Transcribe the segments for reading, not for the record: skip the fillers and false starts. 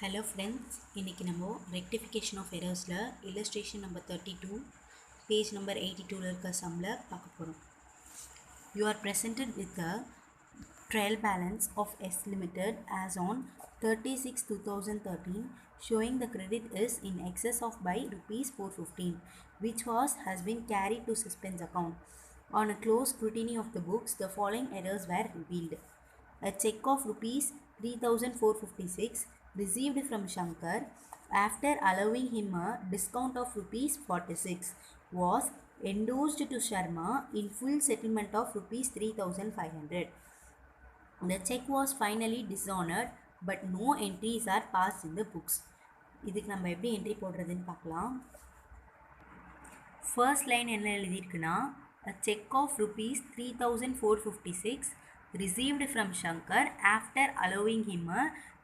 Hello friends, இன்னைக்கு நம்ம rectification of errorsல illustration number 32 page number 82ல இருக்க sumல பார்க்க போறோம். You are presented with the trial balance of S Limited as on 36/2013 showing the credit is in excess of by rupees 415 which has been carried to suspense account. On a close scrutiny of the books, the following errors were revealed. A check of rupees 3,456 received from Shankar after allowing him a discount of rupees 46 was endorsed to Sharma in full settlement of rupees 3,500. The check was finally dishonored but no entries are passed in the books. இதுக்கு நம்ம எப்படி entry போடுறதுன்னு பார்க்கலாம். First line என்ன எழுதியிருக்குன்னா a check of rupees 3,456 received from Shankar after allowing him a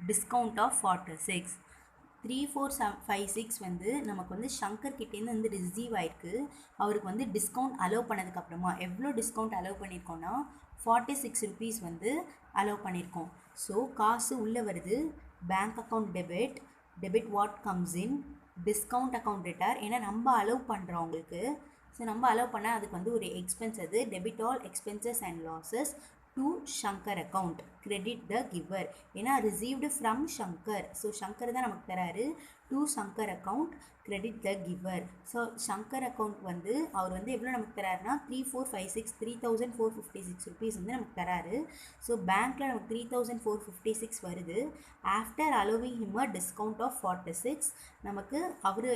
discount of 46. 3456 வந்து நமக்கு வந்து ஷங்கர் கிட்டேருந்து வந்து ரிசீவ் ஆயிருக்கு. அவருக்கு வந்து டிஸ்கவுண்ட் அலோவ் பண்ணதுக்கப்புறமா எவ்வளோ டிஸ்கவுண்ட் அலோவ் பண்ணியிருக்கோன்னா 46 ருபீஸ் வந்து அலோவ் பண்ணியிருக்கோம். ஸோ காசு உள்ளே வருது. Bank account debit what comes in discount account ரிட்டார். ஏன்னா நம்ம அலோவ் பண்ணுறோம் அவங்களுக்கு. ஸோ நம்ம அலோவ் பண்ணால் அதுக்கு வந்து ஒரு எக்ஸ்பென்ஸ் அது. Debit all expenses and losses to Shankar account credit the giver. ஏன்னா received from Shankar. So Shankar தான் நமக்கு தராரு. To Shankar account credit the giver. So Shankar account வந்து அவர் வந்து எவ்வளோ நமக்கு தராருன்னா 3,456 ருபீஸ் வந்து நமக்கு தராரு. ஸோ பேங்க்கில் நமக்கு 3,456 வருது. After allowing him a discount of 46 நமக்கு அவர்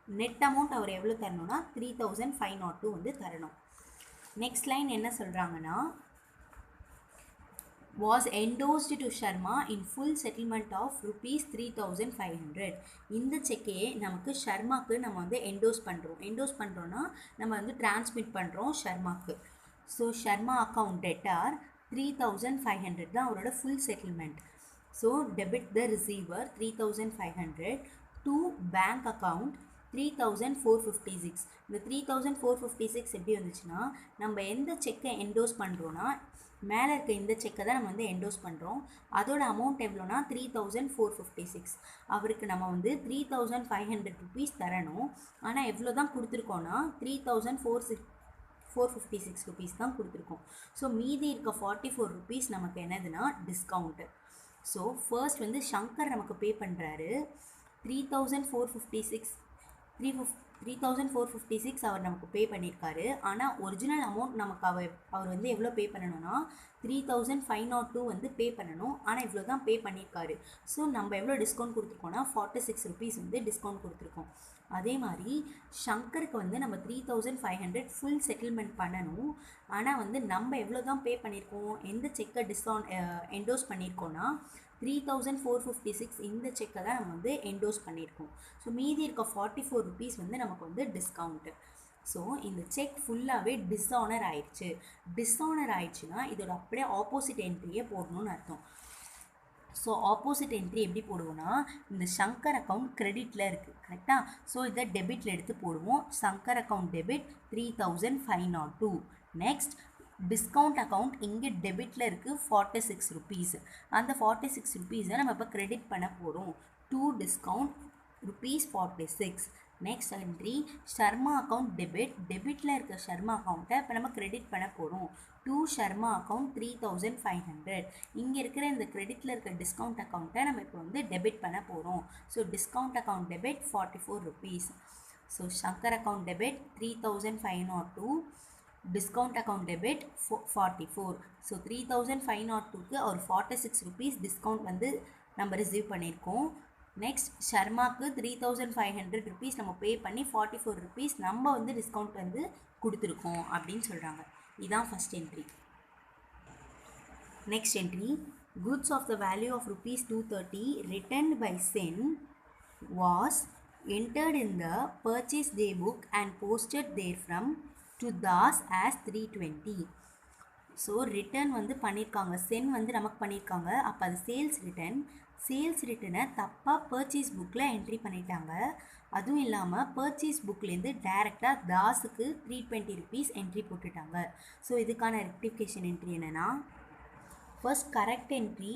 நெட் அமௌண்ட் அவர் எவ்வளோ தரணும்னா 3,502 வந்து தரணும். நெக்ஸ்ட் லைன் என்ன சொல்கிறாங்கன்னா was endorsed to Sharma in full settlement of rupees 3,500. இந்த செக்கையே நமக்கு ஷர்மாக்கு நம்ம வந்து என்டோஸ் பண்ணுறோன்னா நம்ம வந்து டிரான்ஸ்மிட் பண்ணுறோம் ஷர்மாக்கு. ஸோ ஷர்மா அக்கௌண்ட் டெட்டார் 3,500 தான் அவரோட full settlement. So debit the receiver 3,500 to bank account 3,456. இந்த 3,456 எப்படி வந்துச்சுன்னா நம்ம எந்த செக்கை என்டோஸ் பண்ணுறோன்னா மேலே இருக்க இந்த செக்கை தான் நம்ம வந்து என்டோஸ் பண்ணுறோம். அதோட அமௌண்ட் எவ்வளோனா 3,456. அவருக்கு நம்ம வந்து 3,500 ருபீஸ் தரணும். ஆனால் எவ்வளோ தான் கொடுத்துருக்கோன்னா 3,456 ருபீஸ் தான் கொடுத்துருக்கோம். ஸோ மீதி இருக்க 44 ருபீஸ் நமக்கு என்னதுன்னா டிஸ்கவுண்ட்டு. ஸோ ஃபர்ஸ்ட் வந்து ஷங்கர் நமக்கு பே பண்ணுறாரு. 3,456 அவர் நமக்கு பே பண்ணியிருக்காரு. ஆனால் ஒரிஜினல் அமௌண்ட் நமக்கு அவர் வந்து எவ்வளோ பே பண்ணணும்னா 3,502 வந்து பே பண்ணணும். ஆனால் இவ்வளோ தான் பே பண்ணியிருக்காரு. ஸோ நம்ம எவ்வளோ டிஸ்கவுண்ட் கொடுத்துருக்கோன்னா 46 ருபீஸ் வந்து டிஸ்கவுண்ட் கொடுத்துருக்கோம். அதே மாதிரி ஷங்கருக்கு வந்து நம்ம 3,500 ஃபுல் செட்டில்மெண்ட் பண்ணணும். ஆனால் வந்து நம்ம எவ்வளோ தான் பே பண்ணியிருக்கோம், எந்த செக்கை என்டோஸ் பண்ணியிருக்கோன்னா 3,456 இந்த செக்கை தான் நம்ம வந்து என்டோஸ் பண்ணியிருக்கோம். ஸோ மீதி இருக்க 44 ருபீஸ் வந்து நமக்கு வந்து டிஸ்கவுண்ட்டு. ஸோ இந்த செக் ஃபுல்லாகவே டிஸ்ஆனர் ஆயிடுச்சுன்னா இதோட அப்படியே ஆப்போசிட் என்ட்ரியே போடணும்னு அர்த்தம். ஸோ ஆப்போசிட் என்ட்ரி எப்படி போடுவோன்னா இந்த ஷங்கர் அக்கௌண்ட் கிரெடிட்டில் இருக்குது கரெக்டாக. ஸோ இதை டெபிட்டில் எடுத்து போடுவோம். Shankar account debit 3,502. Next discount account இங்கே டெபிட்டில் இருக்குது 46 ருபீஸ். அந்த 46 ருபீஸை நம்ம இப்போ கிரெடிட் பண்ண போகிறோம். To discount rupees 46. Next entry Sharma account டெபிட்டில் இருக்க ஷர்மா அக்கௌண்ட்டை இப்போ நம்ம கிரெடிட் பண்ண போகிறோம். To Sharma account 3,500. இங்கே இருக்கிற இந்த கிரெடிட்டில் இருக்க டிஸ்கவுண்ட் அக்கௌண்ட்டை நம்ம இப்போ வந்து டெபிட் பண்ண போகிறோம். So discount account debit 44 rupees. So Shankar account debit 3,502. Discount account debit 44. So 3,502க்கு ஒரு 46 ருபீஸ் டிஸ்கவுண்ட் வந்து நம்ம ரிசீவ் பண்ணியிருக்கோம். நெக்ஸ்ட் ஷர்மாக்கு 3,500 ருபீஸ் நம்ம பே பண்ணி 44 ருபீஸ் நம்ம வந்து டிஸ்கவுண்ட் வந்து கொடுத்துருக்கோம் அப்படின்னு சொல்கிறாங்க. இதுதான் first entry. Next entry goods of the value of rupees 230 returned by Sen was entered in the purchase day book and posted therefrom to Das as 320. So return வந்து பண்ணியிருக்காங்க. சென் வந்து நமக்கு பண்ணியிருக்காங்க. அப்போ அது சேல்ஸ் ரிட்டனை தப்பாக பர்ச்சேஸ் புக்கில் என்ட்ரி பண்ணிட்டாங்க. அதுவும் இல்லாமல் பர்ச்சேஸ் புக்லேருந்து டைரெக்டாக தாஸுக்கு 320 ருபீஸ் என்ட்ரி போட்டுட்டாங்க. ஸோ இதுக்கான ரெக்டிஃபிகேஷன் என்ட்ரி என்னென்னா first correct entry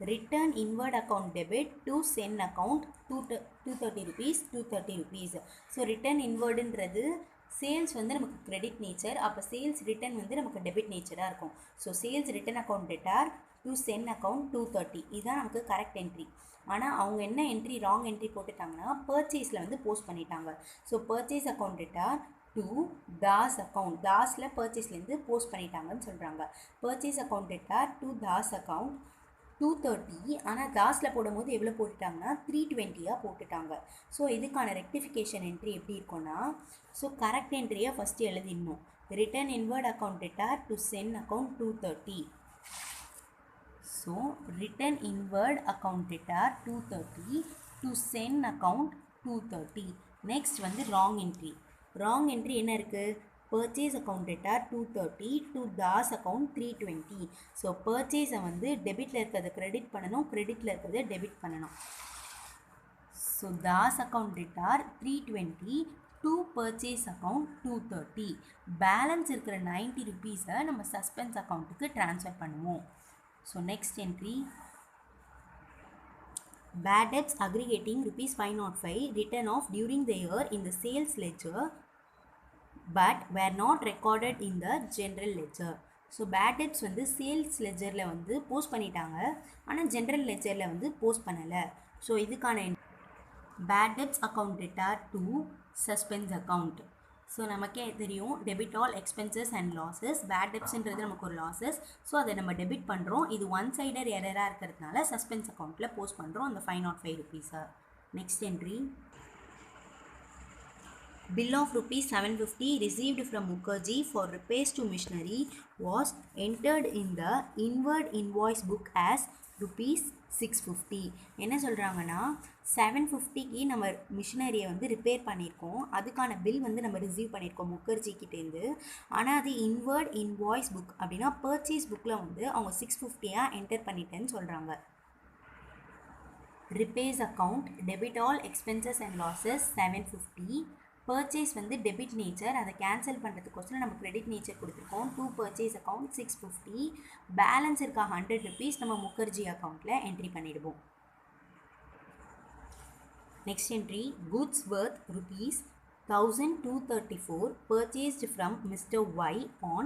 return inward account debit to send account 230 rupees 230 rupees. So return இன்வர்டுன்றது சேல்ஸ் வந்து நமக்கு கிரெடிட் நேச்சர், அப்போ சேல்ஸ் ரிட்டர்ன் வந்து நமக்கு டெபிட் நேச்சராக இருக்கும். So sales return account debtor to Sen account 230, இதுதான் நமக்கு கரெக்ட் என்ட்ரி. ஆனால் அவங்க என்ன என்ட்ரி ராங் என்ட்ரி போட்டுட்டாங்கன்னா பர்ச்சேஸில் வந்து போஸ்ட் பண்ணிட்டாங்க. So purchase account debtor to Das account, தாஸில் பர்ச்சேஸ்லேருந்து போஸ்ட் பண்ணிட்டாங்கன்னு சொல்கிறாங்க. Purchase account debtor to Das account 230, ஆனால் தாஸில் போடும்போது எவ்வளோ போட்டுட்டாங்கன்னா 320 போட்டுட்டாங்க. ஸோ இதுக்கான ரெக்டிஃபிகேஷன் என்ட்ரி எப்படி இருக்கும்னா, ஸோ கரெக்ட் என்ட்ரியை ஃபஸ்ட்டு எழுதிடணும். Return inward account debtor to Sen account 230. So return inward account debtor 230 to Sen account 230. Next வந்து ராங் என்ட்ரி. ராங் என்ட்ரி என்ன இருக்குது? Purchase account debtor 230 to Das account 320. So பர்ச்சேஸை வந்து டெபிட்டில் இருக்கிறத கிரெடிட் பண்ணணும், கிரெடிட்டில் இருக்கிறத டெபிட் பண்ணணும். So Das account debtor 320 to purchase account 230. Balance இருக்கிற 90 rupees நம்ம சஸ்பென்ஸ் அக்கௌண்ட்டுக்கு ட்ரான்ஸ்ஃபர் பண்ணுவோம். So next entry, bad debts aggregating rupees 505 written off during the year in the sales ledger but were not recorded in the general ledger. So bad debts வந்து sales லெஜரில் வந்து post பண்ணிட்டாங்க, ஆனால் general லெஜரில் வந்து post பண்ணலை. So இதுக்கான bad debts account debtor to suspense account. So நமக்கே தெரியும் debit all expenses and losses. Bad டெப்ஸ்ன்றது நமக்கு ஒரு லாஸஸ், ஸோ அதை நம்ம டெபிட் பண்ணுறோம். இது ஒன் சைடர் எரராக இருக்கிறதுனால சஸ்பென்ஸ் அக்கௌண்ட்டில் போஸ்ட் பண்ணுறோம் அந்த 505 rupees. Next entry, bill of rupees 750 received from Mukherjee for repairs to machinery was entered in the inward invoice book as rupees 650. என்ன சொல்கிறாங்கன்னா 750க்கு நம்ம மிஷினரியை வந்து ரிப்பேர் பண்ணியிருக்கோம், அதுக்கான பில் வந்து நம்ம ரிசீவ் பண்ணியிருக்கோம் முகர்ஜிக்கிட்டேருந்து. ஆனால் அது இன்வர்ட் இன்வாய்ஸ் புக் அப்படின்னா பர்ச்சேஸ் புக்கில் வந்து அவங்க 650 என்டர் பண்ணிட்டேன்னு சொல்கிறாங்க. Repairs account debit all expenses and losses 750. Purchase வந்து டெபிட் நேச்சர், அதை கேன்சல் பண்ணுறதுக்கோசரம் நம்ம கிரெடிட் நேச்சர் கொடுத்துருக்கோம். To purchase account 650. பேலன்ஸ் இருக்க 100 rupees நம்ம முகர்ஜி அக்கௌண்ட்டில் என்ட்ரி பண்ணிடுவோம். Next entry, goods worth rupees 1234 purchased from Mr. Y on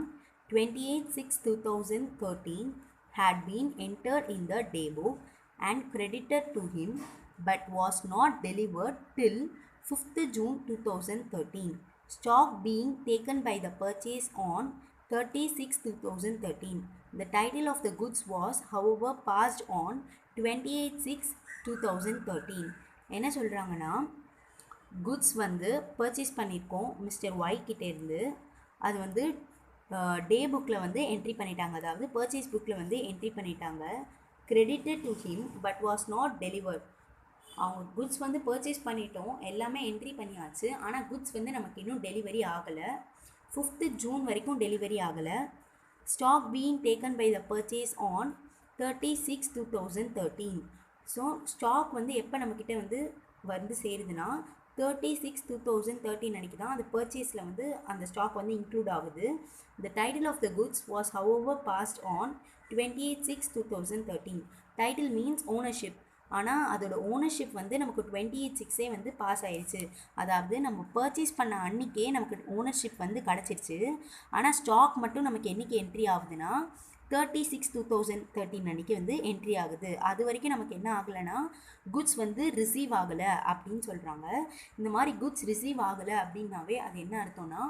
28/6/2013 had been entered in the day book and credited to him but was not delivered till 5th June 2013. Stock being taken by the purchase on 30/6/2013. The title of the goods was however passed on 28/6/2013. என்ன சொல்கிறாங்கன்னா, goods வந்து purchase பண்ணியிருக்கோம் mister Y கிட்டேருந்து, அது வந்து டே புக்கில் வந்து entry பண்ணிட்டாங்க, அதாவது பர்ச்சேஸ் புக்கில் வந்து என்ட்ரி பண்ணிட்டாங்க. credited to him but was not delivered. அவங்க குட்ஸ் வந்து பர்ச்சேஸ் பண்ணிட்டோம், எல்லாமே என்ட்ரி பண்ணியாச்சு, ஆனால் குட்ஸ் வந்து நமக்கு இன்னும் டெலிவரி ஆகலை. 5th June வரைக்கும் டெலிவரி ஆகலை. Stock being taken by the purchase on 30/6/2013. So stock வந்து எப்போ நம்மக்கிட்ட வந்து சேருதுன்னா 30/6/2013 அன்றைக்கி தான் அது பர்ச்சேஸில் வந்து அந்த ஸ்டாக் வந்து இன்க்ளூட் ஆகுது. The title of the goods was however passed on 28/6/2013. Title means ownership, ஆனால் அதோட ஓனர்ஷிப் வந்து நமக்கு 28/6 வந்து பாஸ் ஆயிடுச்சு. அதாவது நம்ம பர்ச்சேஸ் பண்ண அன்றைக்கே நமக்கு ஓனர்ஷிப் வந்து கிடச்சிருச்சு. ஆனால் ஸ்டாக் மட்டும் நமக்கு என்றைக்கு என்ட்ரி ஆகுதுன்னா 30/6/2013 அன்றைக்கி வந்து என்ட்ரி ஆகுது. அது வரைக்கும் நமக்கு என்ன ஆகலைன்னா குட்ஸ் வந்து ரிசீவ் ஆகலை அப்படின்னு சொல்கிறாங்க. இந்த மாதிரி குட்ஸ் ரிசீவ் ஆகலை அப்படின்னாவே அது என்ன அர்த்தம்னா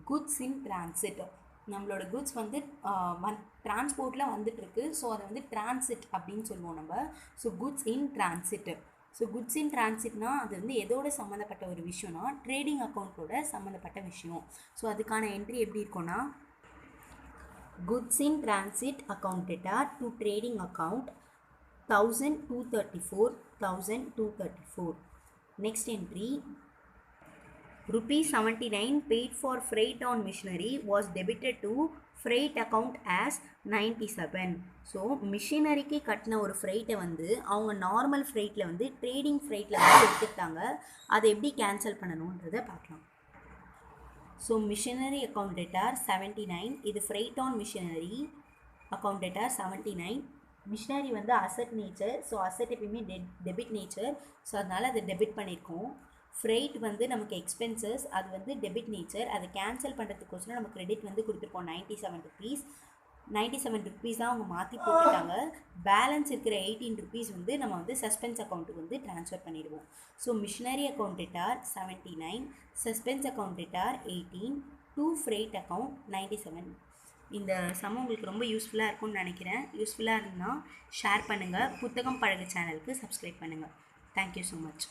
குட்ஸ் இன் டிரான்சிட். நம்மளோட குட்ஸ் வந்து டிரான்ஸ்போர்ட்டில் வந்துட்டுருக்கு, ஸோ அதை வந்து டிரான்சிட் அப்படின்னு சொல்லுவோம் நம்ம. So goods in transit. So goods in டிரான்சிட்னா அது வந்து எதோட சம்மந்தப்பட்ட ஒரு விஷயம்னா ட்ரேடிங் அக்கௌண்ட்டோட சம்மந்தப்பட்ட விஷயம். ஸோ அதுக்கான என்ட்ரி எப்படி இருக்கும்னா goods in transit account data to trading account 1234. Next entry, ₹79 paid for freight on machinery was debited to freight account as 97. So மிஷினரிக்கு கட்டின ஒரு ஃப்ரைட்டை வந்து அவங்க நார்மல் ஃப்ரைட்டில் வந்து ட்ரேடிங் ஃப்ரைட்டில் வந்து எடுத்துக்கிட்டாங்க. அதை எப்படி கேன்சல் பண்ணணுன்றதை பார்க்கலாம். ஸோ மிஷினரி அக்கௌண்ட் டேட்டார் 79, இது freight on machinery account debtor 79. Machinery வந்து அசட் நேச்சர், ஸோ அசட் எப்பயுமே டெபிட் நேச்சர், ஸோ அதனால் அதை டெபிட் பண்ணியிருக்கோம். ஃப்ரைட் வந்து நமக்கு எக்ஸ்பென்சஸ், அது வந்து டெபிட் நேச்சர், அதை கேன்சல் பண்ணுறதுக்கோசரம் நம்ம கிரெடிட் வந்து கொடுத்துருக்கோம் 97 ருபீஸ். 97 ருபீஸ் தான் அவங்க மாற்றி போட்டுட்டாங்க. பேலன்ஸ் இருக்கிற 18 ருபீஸ் வந்து நம்ம வந்து சஸ்பென்ஸ் அக்கௌண்ட்டுக்கு வந்து ட்ரான்ஸ்ஃபர் பண்ணிடுவோம். So machinery account debtor 79, suspense account debtor 18, to freight account 97. இந்த சம் உங்களுக்கு ரொம்ப யூஸ்ஃபுல்லாக இருக்கும்னு நினைக்கிறேன். யூஸ்ஃபுல்லாக இருந்தால் ஷேர் பண்ணுங்கள். புத்தகம் பழகு சேனலுக்கு சப்ஸ்கிரைப் பண்ணுங்கள். Thank you so much.